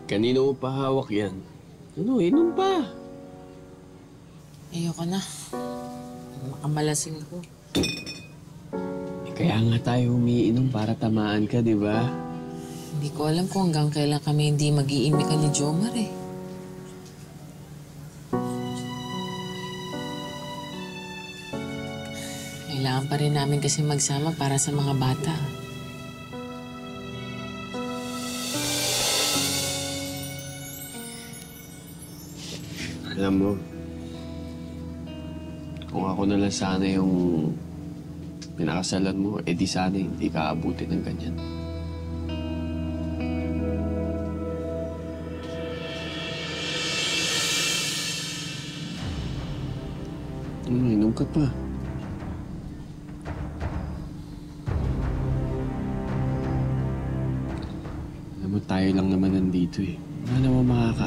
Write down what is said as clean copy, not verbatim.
Kanino mo pa hawak yan? Ano, inom pa. Ayoko na. Makamalasing ako. Kaya nga tayo umiinom para tamaan ka, di ba? Hindi ko alam kung hanggang kailan kami hindi mag-iimikan ni Jomar eh. Kailangan pa rin namin kasi magsama para sa mga bata. Alam mo, kung ako na lang sana yung pinakasalan mo, edi sana hindi ka abutin ng ganyan. Inom ka pa. Alam mo, tayo lang naman nandito eh. Wala naman makakaalam